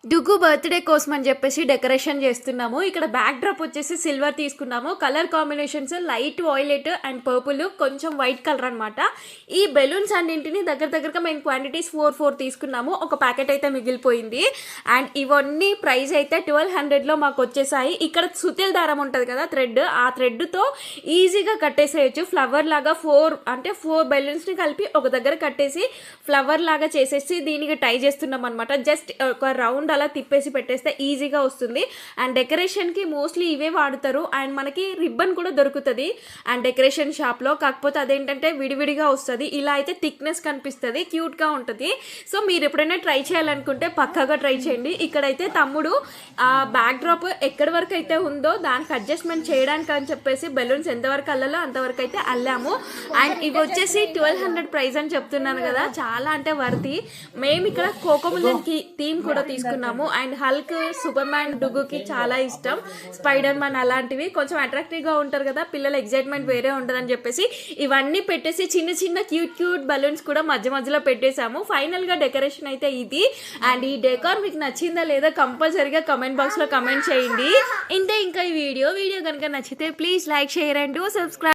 డుగ్గు birthday కోసం అని చెప్పేసి డెకరేషన్ చేస్తున్నాము. ఇక్కడ బ్యాక్ డ్రాప్ వచ్చేసి సిల్వర్ తీసుకున్నాము. Colour combinations light violet and purple, కొంచెం వైట్ కలర్ అనమాట. ఈ బెలూన్స్ అన్నింటిని దగ్గరగా మేము క్వాంటిటీస్ 4 తీసుకున్నాము. ఒక ప్యాకెట్ అయితే మిగిలిపోయింది. అండ్ ఇవన్నీ ప్రైస్ అయితే 1200లో మాకు వచ్చేసాయి. ఇక్కడ సుతిల్ దారం ఉంటుంది కదా, థ్రెడ్, ఆ థ్రెడ్తో ఈజీగా కట్టేసేయచ్చు. ఫ్లవర్ లాగా 4 బెలూన్స్ని కలిపి ఒక దగ్గర కట్టేసి ఫ్లవర్ లాగా చేసేసి దీనికి టై చేస్తున్నాం అనమాట. జస్ట్ ఒక రౌండ్ అలా తిప్పేసి పెట్టేస్తే ఈజీగా వస్తుంది. అండ్ డెకరేషన్కి మోస్ట్లీ ఇవే వాడుతారు. అండ్ మనకి రిబ్బన్ కూడా దొరుకుతుంది అండ్ డెకరేషన్ షాప్లో. కాకపోతే అదేంటంటే విడివిడిగా వస్తుంది. ఇలా అయితే థిక్నెస్ కనిపిస్తుంది, క్యూట్గా ఉంటుంది. సో మీరు ఎప్పుడైనా ట్రై చేయాలనుకుంటే పక్కాగా ట్రై చేయండి. ఇక్కడైతే తమ్ముడు ఆ బ్యాక్ డ్రాప్ ఎక్కడి వరకు అయితే ఉందో దానికి అడ్జస్ట్మెంట్ చేయడానికి అని చెప్పేసి బెలూన్స్ ఎంతవరకు అల్లాలో అంతవరకు అయితే అల్లాము. అండ్ ఇవి వచ్చేసి 1200 ప్రైస్ అని చెప్తున్నాను కదా, చాలా అంటే వర్తి. మేము ఇక్కడ కోకోమిలన్కి థీమ్ కూడా తీసుకున్నాము. అండ్ హల్క్, సూపర్ మ్యాన్, డుగ్గుకి చాలా ఇష్టం. స్పైడర్ మ్యాన్ అలాంటివి కొంచెం అట్రాక్టివ్గా ఉంటారు కదా, పిల్లల ఎగ్జైట్మెంట్ వేరే ఉంటుందని చెప్పేసి ఇవన్నీ పెట్టేసి చిన్న క్యూట్ బలూన్స్ కూడా మధ్యలో పెట్టేశాము. ఫైనల్గా డెకరేషన్ అయితే ఇది. అండ్ ఈ డెకార్ మీకు నచ్చిందా లేదా కంపల్సరీగా కమెంట్ బాక్స్లో కమెంట్ చేయండి. ఇంతే ఇంకా ఈ వీడియో కనుక నచ్చితే please like, share and subscribe.